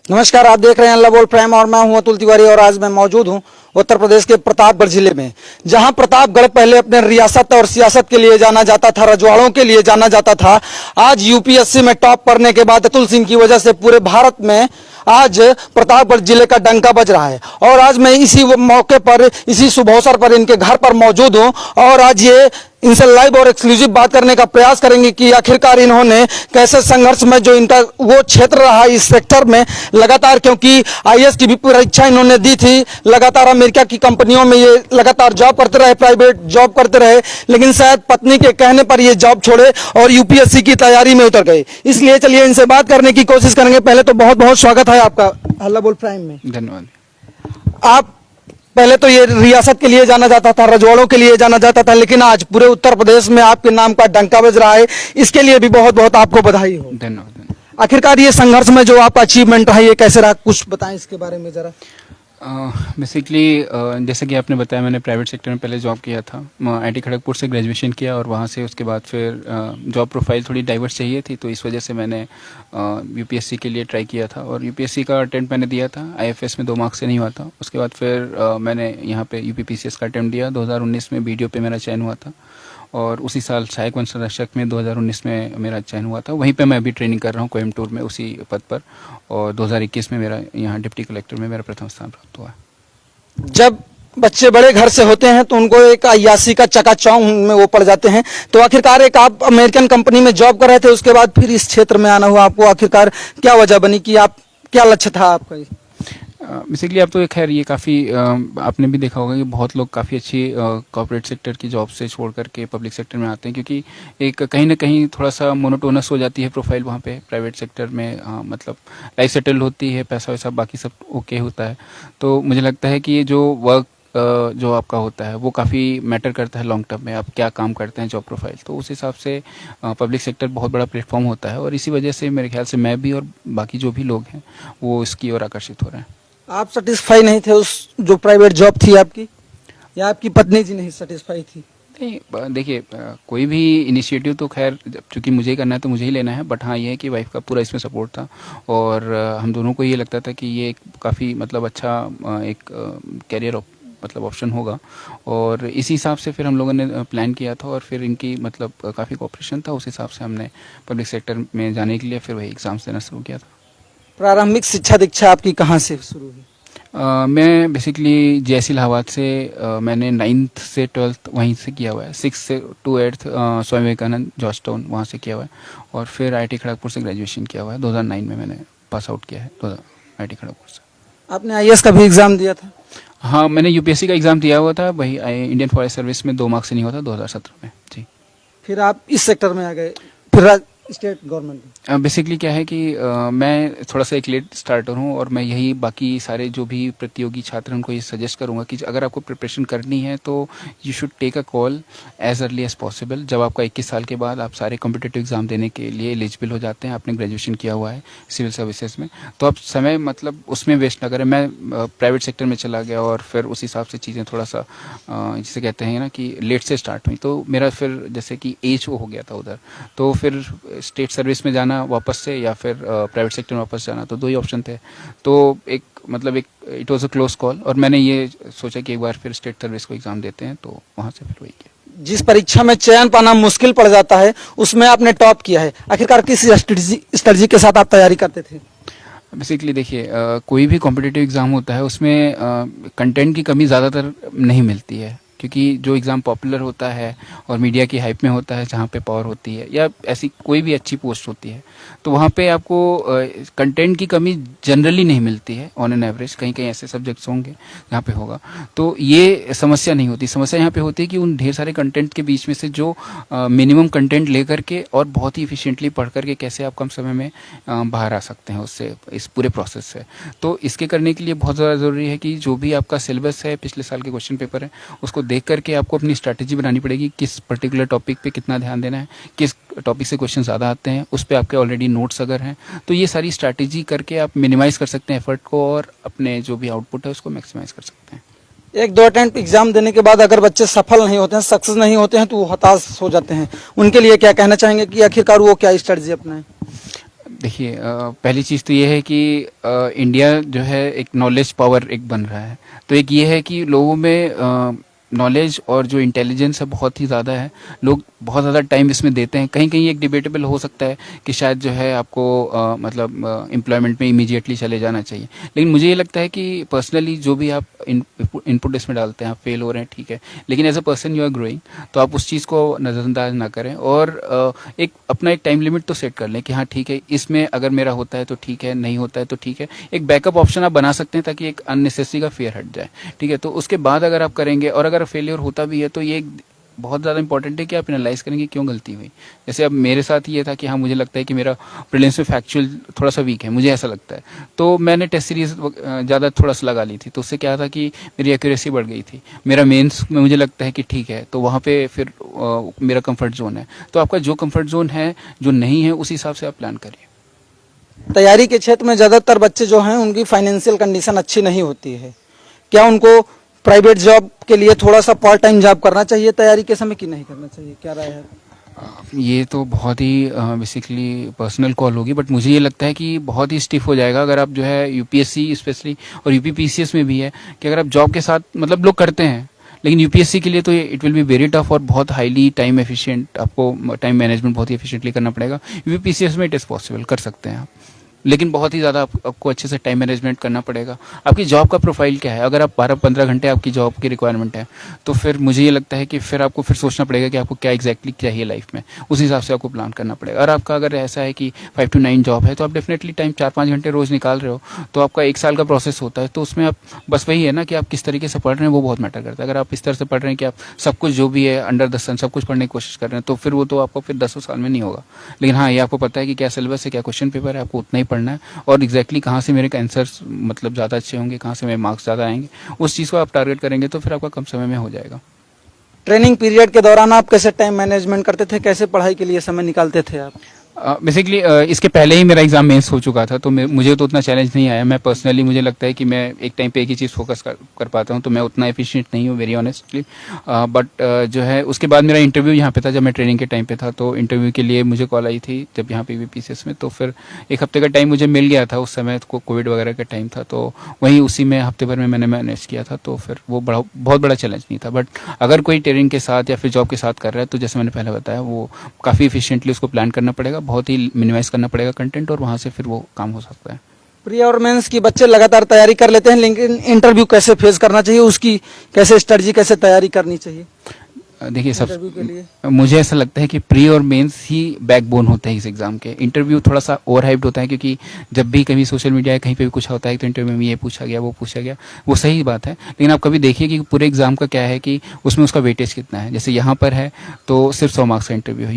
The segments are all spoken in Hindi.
नमस्कार, आप देख रहे हैं अल्लाह बोल प्राइम और मैं हूं अतुल तिवारी और आज मैं मौजूद हूं उत्तर प्रदेश के प्रतापगढ़ जिले में, जहां प्रतापगढ़ पहले अपने रियासत और सियासत के लिए जाना जाता था, रजवाड़ों के लिए जाना जाता था। आज यूपीएससी में टॉप करने के बाद अतुल सिंह की वजह से पूरे भारत में आज प्रतापगढ़ जिले का डंका बज रहा है। और आज मैं इसी मौके पर, इसी शुभ अवसर पर इनके घर पर मौजूद हूं और आज ये इनसे लाइव और एक्सक्लूसिव बात करने का प्रयास करेंगे कि आखिरकार इन्होंने कैसे संघर्ष में जो इनका वो क्षेत्र रहा इस सेक्टर में लगातार, क्योंकि आईएएस की भी परीक्षा इन्होंने दी थी, लगातार अमेरिका की कंपनियों में ये लगातार जॉब करते रहे, प्राइवेट जॉब करते रहे, लेकिन शायद पत्नी के कहने पर ये जॉब छोड़े और यूपीएससी की तैयारी में उतर गए। इसलिए चलिए इनसे बात करने की कोशिश करेंगे। पहले तो बहुत बहुत स्वागत है आपका अल्लाह बोल प्राइम में। धन्यवाद। आप पहले तो ये रियासत के लिए जाना जाता था, रजवाड़ों के लिए जाना जाता था, लेकिन आज पूरे उत्तर प्रदेश में आपके नाम का डंका बज रहा है। इसके लिए भी बहुत बहुत आपको बधाई हो। धन्यवाद। आखिरकार ये संघर्ष में जो आपका अचीवमेंट रहा, ये कैसे रहा, कुछ बताएं इसके बारे में जरा। बेसिकली जैसे कि आपने बताया, मैंने प्राइवेट सेक्टर में पहले जॉब किया था। आईटी खड़गपुर से ग्रेजुएशन किया और वहाँ से उसके बाद फिर जॉब प्रोफाइल थोड़ी डाइवर्स चाहिए थी, तो इस वजह से मैंने यूपीएससी के लिए ट्राई किया था और यूपीएससी का अटेम्प्ट मैंने दिया था। आईएफएस में 2 मार्क्स से नहीं हुआ था। उसके बाद फिर मैंने यहाँ पे यूपीपीसीएस का अटेम्प्ट दिया। 2019 में बीडीओ पे मेरा चयन हुआ था और उसी साल सहायक वन संरक्षक में 2019 में मेरा चयन हुआ था। वहीं पे मैं अभी ट्रेनिंग कर रहा हूँ कोयम्बटूर में उसी पद पर, और 2021 में मेरा यहाँ डिप्टी कलेक्टर में मेरा प्रथम स्थान प्राप्त हुआ। जब बच्चे बड़े घर से होते हैं तो उनको एक अय्यासी का चकाचौंध में वो पड़ जाते हैं, तो आखिरकार एक आप अमेरिकन कंपनी में जॉब कर रहे थे, उसके बाद फिर इस क्षेत्र में आना हुआ आपको, आखिरकार क्या वजह बनी कि आप, क्या लक्ष्य था आपका? बेसिकली अब तो खैर ये काफ़ी आपने भी देखा होगा कि बहुत लोग काफ़ी अच्छी कॉर्पोरेट सेक्टर की जॉब से छोड़ करके पब्लिक सेक्टर में आते हैं, क्योंकि एक कहीं ना कहीं थोड़ा सा मोनोटोनस हो जाती है प्रोफाइल वहाँ पे प्राइवेट सेक्टर में। मतलब लाइफ सेटल होती है, पैसा वैसा बाकी सब ओके होता है। तो मुझे लगता है कि ये जो वर्क जो आपका होता है वो काफ़ी मैटर करता है लॉन्ग टर्म में, आप क्या काम करते हैं, जॉब प्रोफाइल। तो उस हिसाब से पब्लिक सेक्टर बहुत बड़ा प्लेटफॉर्म होता है और इसी वजह से मेरे ख्याल से मैं भी और बाकी जो भी लोग हैं वो इसकी ओर आकर्षित हो रहे हैं। आप सेटिस्फाई नहीं थे उस जो प्राइवेट जॉब थी आपकी, या आपकी पत्नी जी नहीं सेटिस्फाई थी? नहीं, देखिए कोई भी इनिशिएटिव तो खैर चूंकि मुझे ही करना है तो मुझे ही लेना है, बट हाँ ये है कि वाइफ का पूरा इसमें सपोर्ट था और हम दोनों को ये लगता था कि ये काफ़ी मतलब अच्छा एक कैरियर मतलब ऑप्शन होगा, और इसी हिसाब से फिर हम लोगों ने प्लान किया था और फिर इनकी मतलब काफ़ी कोऑपरेशन था। उस हिसाब से हमने पब्लिक सेक्टर में जाने के लिए फिर वही एग्ज़ाम्स देना शुरू किया था। प्रारंभिक शिक्षा दीक्षा आपकी कहाँ से शुरू हुई? मैं बेसिकली जेएससी इलाहाबाद से मैंने 9th से 12th वहीं से किया हुआ है। 6 से to 8th Swami Vivekananda George Town वहाँ से किया हुआ है और फिर आईटी खड़गपुर से ग्रेजुएशन किया हुआ है। 2009 में मैंने पास आउट किया है आईटी खड़गपुर से। आपने आईएएस का भी एग्जाम दिया था? हाँ, मैंने यूपीएससी का एग्ज़ाम दिया हुआ था, वही इंडियन फॉरेस्ट सर्विस में 2 मार्क्स से नहीं हुआ था 2017 में जी। फिर आप इस सेक्टर में आ गए, फिर स्टेट गवर्नमेंट? बेसिकली क्या है कि मैं थोड़ा सा एक लेट स्टार्टर हूँ और मैं यही बाकी सारे जो भी प्रतियोगी छात्र उनको ये सजेस्ट करूँगा कि अगर आपको प्रिपरेशन करनी है तो you should take a call as early as possible. जब आपका 21 साल के बाद आप सारे कॉम्पिटिटिव एग्जाम देने के लिए एलिजिबल हो जाते हैं, आपने ग्रेजुएशन किया हुआ है सिविल सर्विसेज में, तो आप समय मतलब उसमें वेस्ट ना करें। मैं प्राइवेट सेक्टर में चला गया और फिर उस हिसाब से चीज़ें थोड़ा सा जिसे कहते हैं ना कि लेट से स्टार्ट हुई, तो मेरा फिर जैसे कि एज हो गया था उधर, तो फिर स्टेट सर्विस में जाना वापस से या फिर प्राइवेट सेक्टर में वापस जाना, तो 2 ही ऑप्शन थे। तो एक मतलब एक it was a close call और मैंने ये सोचा कि एक बार फिर स्टेट सर्विस को एग्जाम देते हैं, तो वहाँ से फिर वही किया। जिस परीक्षा में चयन पाना मुश्किल पड़ जाता है उसमें आपने टॉप किया है, आखिरकार किस स्ट्रेटजी के साथ आप तैयारी करते थे? बेसिकली देखिए कोई भी कॉम्पिटिटिव एग्जाम होता है उसमें कंटेंट की कमी ज़्यादातर नहीं मिलती है, क्योंकि जो एग्ज़ाम पॉपुलर होता है और मीडिया की हाइप में होता है, जहाँ पे पावर होती है या ऐसी कोई भी अच्छी पोस्ट होती है, तो वहाँ पे आपको कंटेंट की कमी जनरली नहीं मिलती है ऑन एन एवरेज। कहीं कहीं ऐसे सब्जेक्ट्स होंगे जहाँ पे होगा, तो ये समस्या नहीं होती। समस्या यहाँ पे होती है कि उन ढेर सारे कंटेंट के बीच में से जो मिनिमम कंटेंट ले करके और बहुत ही इफिशिएंटली पढ़ करके कैसे आप कम समय में बाहर आ सकते हैं उससे, इस पूरे प्रोसेस से। तो इसके करने के लिए बहुत ज़्यादा ज़रूरी है कि जो भी आपका सिलेबस है, पिछले साल के क्वेश्चन पेपर है, उसको देख करके आपको अपनी स्ट्रैटेजी बनानी पड़ेगी, किस पर्टिकुलर टॉपिक पे कितना ध्यान देना है, किस टॉपिक से क्वेश्चन ज़्यादा आते हैं, उस पे आपके ऑलरेडी नोट्स अगर हैं, तो ये सारी स्ट्रैटेजी करके आप मिनिमाइज कर सकते हैं एफर्ट को और अपने जो भी आउटपुट है उसको मैक्सिमाइज कर सकते हैं। 1-2 अटेम्प्ट एग्जाम देने के बाद अगर बच्चे सफल नहीं होते हैं, सक्सेस नहीं होते हैं, तो वो हताश हो जाते हैं, उनके लिए क्या कहना चाहेंगे कि आखिरकार वो क्या स्ट्रेटजी अपनाएं? देखिए पहली चीज़ तो ये है कि इंडिया जो है एक नॉलेज पावर एक बन रहा है। तो एक ये है कि लोगों में नॉलेज और जो इंटेलिजेंस है बहुत ही ज़्यादा है। लोग बहुत ज़्यादा टाइम इसमें देते हैं। कहीं कहीं एक डिबेटेबल हो सकता है कि शायद जो है आपको मतलब एम्प्लॉयमेंट में इमीडिएटली चले जाना चाहिए, लेकिन मुझे ये लगता है कि पर्सनली जो भी आप इनपुट इसमें डालते हैं, आप फेल हो रहे हैं ठीक है, लेकिन as a person you are growing, तो आप उस चीज़ को नज़रअंदाज ना करें और एक अपना एक टाइम लिमिट तो सेट कर लें कि हाँ ठीक है, इसमें अगर मेरा होता है तो ठीक है, नहीं होता है तो ठीक है। एक बैकअप ऑप्शन आप बना सकते हैं ताकि एक अननेसेसरी का फेयर हट जाए, ठीक है। तो उसके बाद अगर आप करेंगे और अगर फेलियर होता भी है तो ये बहुत ज़्यादा इंपॉर्टेंट है कि आप एनालाइज करेंगे क्यों गलती हुई। जैसे अब मेरे साथ ये था कि हाँ मुझे लगता है कि मेरा प्रीलिम्स में फैक्चुअल थोड़ा सा वीक है, मुझे ऐसा लगता है, तो मैंने टेस्ट सीरीज ज़्यादा थोड़ा सा लगा ली थी, तो उससे क्या था कि मेरी एक्यूरेसी बढ़ गई थी। मेरा मेंस में मुझे लगता है कि ठीक है, तो वहाँ पे फिर मेरा कंफर्ट जोन है। तो आपका जो कंफर्ट जोन है, जो नहीं है, उस हिसाब से आप प्लान करिए। तैयारी के क्षेत्र में ज्यादातर बच्चे जो हैं उनकी फाइनेंशियल कंडीशन अच्छी नहीं होती है, क्या उनको प्राइवेट जॉब के लिए थोड़ा सा पार्ट टाइम जॉब करना चाहिए तैयारी के समय कि नहीं करना चाहिए, क्या राय है? ये तो बहुत ही बेसिकली पर्सनल कॉल होगी, बट मुझे ये लगता है कि बहुत ही स्टिफ हो जाएगा अगर आप जो है यूपीएससी स्पेशली और यूपीपीसीएस में भी है कि अगर आप जॉब के साथ मतलब लोग करते हैं, लेकिन यूपीएससी के लिए तो it will be very tough और बहुत हाईली टाइम एफिशिएंट, आपको टाइम मैनेजमेंट बहुत ही एफिशिएंटली करना पड़ेगा। यूपीपीसीएस में इट इज़ पॉसिबल, कर सकते हैं आप, लेकिन बहुत ही ज़्यादा आपको अच्छे से टाइम मैनेजमेंट करना पड़ेगा। आपकी जॉब का प्रोफाइल क्या है? अगर आप 12-15 घंटे आपकी जॉब की रिक्वायरमेंट है, तो फिर मुझे ये लगता है कि फिर आपको फिर सोचना पड़ेगा कि आपको क्या एग्जैक्टली चाहिए लाइफ में, उस हिसाब से आपको प्लान करना पड़ेगा। और आपका अगर ऐसा है कि 5 to 9 जॉब है, तो आप डेफिनेटली टाइम 4-5 घंटे रोज़ निकाल रहे हो, तो आपका 1 साल का प्रोसेस होता है। तो उसमें आप बस वही है ना कि आप किस तरीके से पढ़ रहे हैं, वो बहुत मैटर करता है। अगर आप इस तरह से पढ़ रहे हैं कि आप सब कुछ जो भी है अंडर द सन सब कुछ पढ़ने की कोशिश कर रहे हैं, तो फिर वो तो आपको फिर 10 साल में नहीं होगा। लेकिन हाँ, ये आपको पता है कि क्या सिलेबस है, क्या क्वेश्चन पेपर है, आपको उतना ही पढ़ना है और एग्जैक्टली कहाँ से मेरे आंसर्स मतलब ज़्यादा अच्छे होंगे, कहाँ से मेरे मार्क्स ज़्यादा आएंगे, उस चीज़ को आप टारगेट करेंगे तो फिर आपका कम समय में हो जाएगा। ट्रेनिंग पीरियड के दौरान आप कैसे टाइम मैनेजमेंट करते थे, कैसे पढ़ाई के लिए समय निकालते थे आप? बेसिकली इसके पहले ही मेरा एग्जाम मेंस हो चुका था, तो मुझे तो उतना चैलेंज नहीं आया। मैं पर्सनली मुझे लगता है कि मैं एक टाइम पे एक ही चीज़ फोकस कर पाता हूँ, तो मैं उतना एफिशिएंट नहीं हूँ वेरी ऑनेस्टली। बट जो है उसके बाद मेरा इंटरव्यू यहाँ पे था, जब मैं ट्रेनिंग के टाइम पे था, तो इंटरव्यू के लिए मुझे कॉल आई थी जब यहाँ पे यूपीपीसीएस में, तो फिर 1 हफ्ते का टाइम मुझे मिल गया था। उस समय कोविड वगैरह का टाइम था, तो वहीं उसी में हफ्ते भर में मैंने मैनेज किया था, तो फिर वो बहुत बड़ा चैलेंज नहीं था। बट अगर कोई ट्रेनिंग के साथ या फिर जॉब के साथ कर रहा है, तो जैसे मैंने पहले बताया, वो काफ़ी इफिशियंटली उसको प्लान करना पड़ेगा, बहुत ही मिनिमाइज करना पड़ेगा कंटेंट, और वहां से फिर वो काम हो सकता है। प्री और मेंस की बच्चे लगातार तैयारी कर लेते हैं, लेकिन इंटरव्यू कैसे फेस करना चाहिए, उसकी कैसे स्ट्रेटजी, कैसे तैयारी करनी चाहिए देखिए इंटरव्यू के लिए? मुझे ऐसा लगता है कि प्री और मेंस ही बैकबोन होते हैं इस एग्जाम के। इंटरव्यू थोड़ा सा ओवर हाइप्ड होता है, क्योंकि जब भी कहीं सोशल मीडिया या कहीं पे भी कुछ होता है तो इंटरव्यू में ये पूछा गया, वो पूछा गया, वो सही बात है। लेकिन आप कभी देखिए कि पूरे एग्जाम का क्या है कि उसमें उसका वेटेज कितना है। जैसे यहाँ पर है तो सिर्फ 100 मार्क्स का इंटरव्यू है,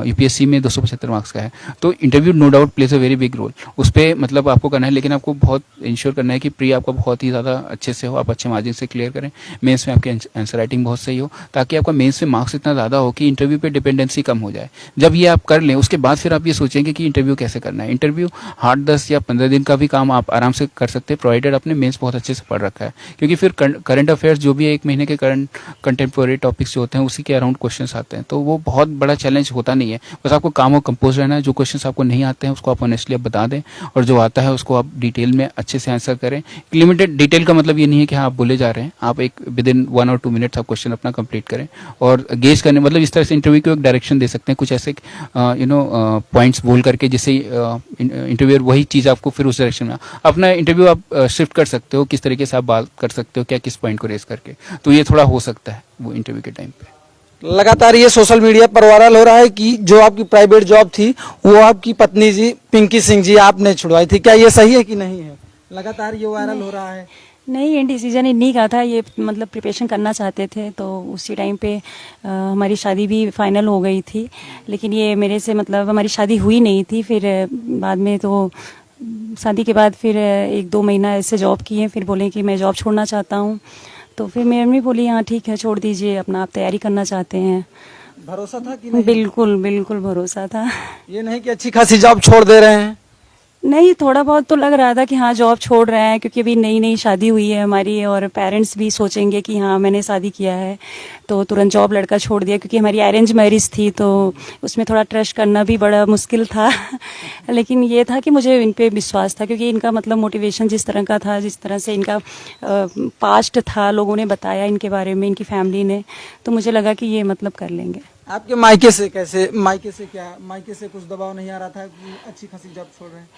यूपीएससी में 275 मार्क्स का है, तो interview no doubt plays a very big role. उस पर मतलब आपको करना है, लेकिन आपको बहुत इंश्योर करना है कि प्री आपका बहुत ही ज़्यादा अच्छे से हो, आप अच्छे मार्जिन से क्लियर करें, मेंस में आपकी आंसर राइटिंग बहुत सही हो, ताकि आपका मेंस में मार्क्स इतना ज़्यादा हो कि इंटरव्यू पे डिपेंडेंसी कम हो जाए। जब ये आप कर लें, उसके बाद फिर आप ये सोचेंगे कि इंटरव्यू कैसे करना है। इंटरव्यू 8, 10 या 15 दिन का भी काम आप आराम से कर सकते हैं, प्रोवाइडेड आपने मेंस बहुत अच्छे से पढ़ रखा है। क्योंकि फिर करंट अफेयर्स जो भी है, 1 महीने के कंटेम्पोरेरी टॉपिक्स जो होते हैं, उसी के अराउंड क्वेश्चंस आते हैं, तो वो बहुत बड़ा चैलेंज होता नहीं है। बस आपको काम और कंपोज रहना है। जो क्वेश्चंस आपको नहीं आते हैं उसको आप ऑनेस्टली आप बता दें, और जो आता है उसको आप डिटेल में अच्छे से आंसर करें। लिमिटेड डिटेल का मतलब ये नहीं है कि हाँ आप बोले जा रहे हैं, आप एक विद इन 1 or 2 मिनट्स आप क्वेश्चन अपना कंप्लीट करें और गेज करने, मतलब इस तरह से इंटरव्यू को एक डायरेक्शन दे सकते हैं, कुछ ऐसे पॉइंट्स बोल करके, जिससे इंटरव्यूअर वही चीज़ आपको फिर उस डायरेक्शन में अपना इंटरव्यू आप शिफ्ट कर सकते हो, किस तरीके से आप बात कर सकते हो, क्या किस पॉइंट को रेस करके। तो ये थोड़ा हो सकता है वो इंटरव्यू के टाइम पे। लगातार ये सोशल मीडिया पर वायरल हो रहा है कि जो आपकी प्राइवेट जॉब थी वो आपकी पत्नी जी पिंकी सिंह जी आपने छुड़वाई थी, क्या ये सही है कि नहीं है? लगातार ये वायरल हो रहा है। नहीं, ये डिसीजन इन्हीं का था, ये मतलब प्रिपरेशन करना चाहते थे, तो उसी टाइम पे हमारी शादी भी फाइनल हो गई थी। लेकिन ये मेरे से मतलब हमारी शादी हुई नहीं थी, फिर बाद में तो शादी के बाद फिर 1-2 महीना ऐसे जॉब किए, फिर बोले कि मैं जॉब छोड़ना चाहता हूँ। तो फिर मेरी मम्मी बोली हाँ ठीक है छोड़ दीजिए, अपना आप तैयारी करना चाहते हैं। भरोसा था कि नहीं? बिल्कुल बिल्कुल भरोसा था। ये नहीं कि अच्छी खासी जॉब छोड़ दे रहे हैं? नहीं, थोड़ा बहुत तो लग रहा था कि हाँ जॉब छोड़ रहे हैं, क्योंकि अभी नई नई शादी हुई है हमारी, और पेरेंट्स भी सोचेंगे कि हाँ मैंने शादी किया है तो तुरंत जॉब लड़का छोड़ दिया, क्योंकि हमारी अरेंज मैरिज थी तो उसमें थोड़ा ट्रस्ट करना भी बड़ा मुश्किल था लेकिन ये था कि मुझे इन पे विश्वास था, क्योंकि इनका मतलब मोटिवेशन जिस तरह का था, जिस तरह से इनका पास्ट था, लोगों ने बताया इनके बारे में, इनकी फैमिली ने, तो मुझे लगा कि ये मतलब कर लेंगे। आपके मायके से कैसे, मायके से क्या, मायके से कुछ दबाव नहीं आ रहा था कि अच्छी खासी जॉब छोड़ रहे हैं?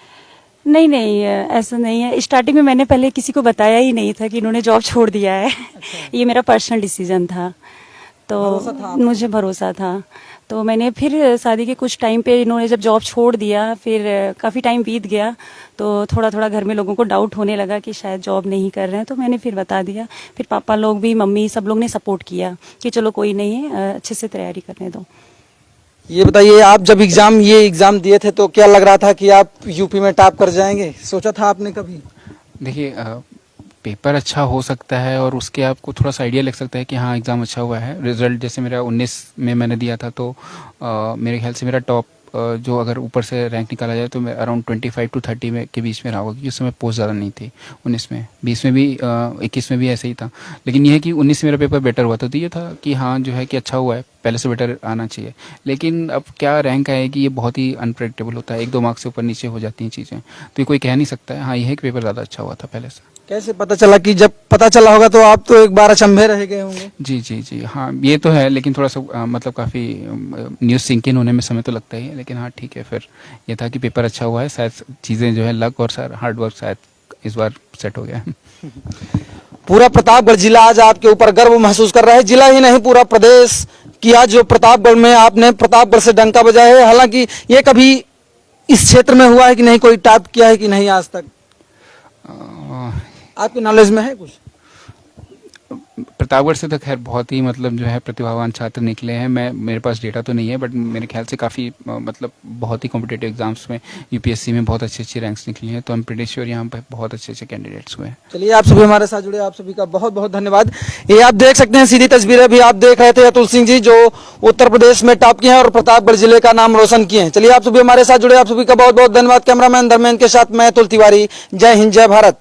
नहीं नहीं, ऐसा नहीं है। स्टार्टिंग में मैंने पहले किसी को बताया ही नहीं था कि इन्होंने जॉब छोड़ दिया है। ये मेरा पर्सनल डिसीजन था, भरोसा था तो आपको? मुझे भरोसा था। तो मैंने फिर शादी के कुछ टाइम पे इन्होंने जब जॉब छोड़ दिया, फिर काफ़ी टाइम बीत गया तो थोड़ा थोड़ा घर में लोगों को डाउट होने लगा कि शायद जॉब नहीं कर रहे हैं, तो मैंने फिर बता दिया। फिर पापा लोग भी, मम्मी, सब लोग ने सपोर्ट किया कि चलो कोई नहीं है, अच्छे से तैयारी करने दो। ये बताइए, आप जब ये एग्जाम दिए थे तो क्या लग रहा था कि आप यूपी में टॉप कर जाएंगे? सोचा था आपने कभी? देखिए पेपर अच्छा हो सकता है और उसके आपको थोड़ा सा आइडिया लग सकता है कि हाँ एग्ज़ाम अच्छा हुआ है। रिजल्ट जैसे मेरा 19 में मैंने दिया था तो मेरे ख्याल से मेरा टॉप जो अगर ऊपर से रैंक निकाला जाए तो मैं अराउंड 25 to 30 में के बीच में रहा होगा, क्योंकि उस समय पोस्ट ज़्यादा नहीं थी 19 में, 20 में भी 21 में भी ऐसे ही था। लेकिन यह है कि 19 में मेरा पेपर बेटर हुआ था, तो ये था कि हाँ जो है कि अच्छा हुआ है, पहले से बेटर आना चाहिए। लेकिन अब क्या रैंक आएगी ये बहुत ही अनप्रेडिक्टेबल होता है, 1-2 मार्क्स से ऊपर नीचे हो जाती हैं चीज़ें, तो ये कोई कह नहीं सकता है। हाँ ये है कि पेपर ज़्यादा अच्छा हुआ था पहले से। कैसे पता चला? कि जब पता चला होगा तो आप तो एक बार अचंभे रह गए होंगे। जी जी जी, हाँ ये तो है, लेकिन थोड़ा सा मतलब काफ़ी न्यूज़ सिंक इन होने में समय तो लगता ही है, लेकिन हाँ ठीक है। फिर ये था कि पेपर अच्छा हुआ है, शायद चीज़ें जो है लक और हार्ड वर्क शायद इस बार सेट हो गया है। पूरा प्रतापगढ़ जिला आज आपके ऊपर गर्व महसूस कर रहा है। जिला ही नहीं, पूरा प्रदेश की आज जो प्रतापगढ़ में आपने प्रतापगढ़ से डंका बजाया है। हालांकि ये कभी इस क्षेत्र में हुआ है कि नहीं, कोई टॉप किया है कि नहीं आज तक? आपके नॉलेज में है कुछ? प्रतापगढ़ से तो खैर बहुत ही मतलब जो है प्रतिभावान छात्र निकले हैं। मेरे पास डेटा तो नहीं है, बट मेरे ख्याल से काफ़ी मतलब बहुत ही कॉम्पिटिटिव एग्जाम्स में यूपीएससी में बहुत अच्छी रैंक्स निकली हैं, तो हम प्रीटी श्योर यहाँ पे बहुत अच्छे कैंडिडेट्स हुए हैं। चलिए, आप सभी हमारे साथ जुड़े, आप सभी का बहुत बहुत धन्यवाद। ये आप देख सकते हैं सीधी तस्वीरें भी आप देख रहे थे अतुल सिंह जी, जो उत्तर प्रदेश में टॉप किए हैं और प्रतापगढ़ जिले का नाम रोशन किए हैं। चलिए, आप सभी हमारे साथ जुड़े, आप सभी का बहुत बहुत धन्यवाद। कैमरामैन धर्मेंद्र के साथ मैं अतुल तिवारी। जय हिंद, जय भारत।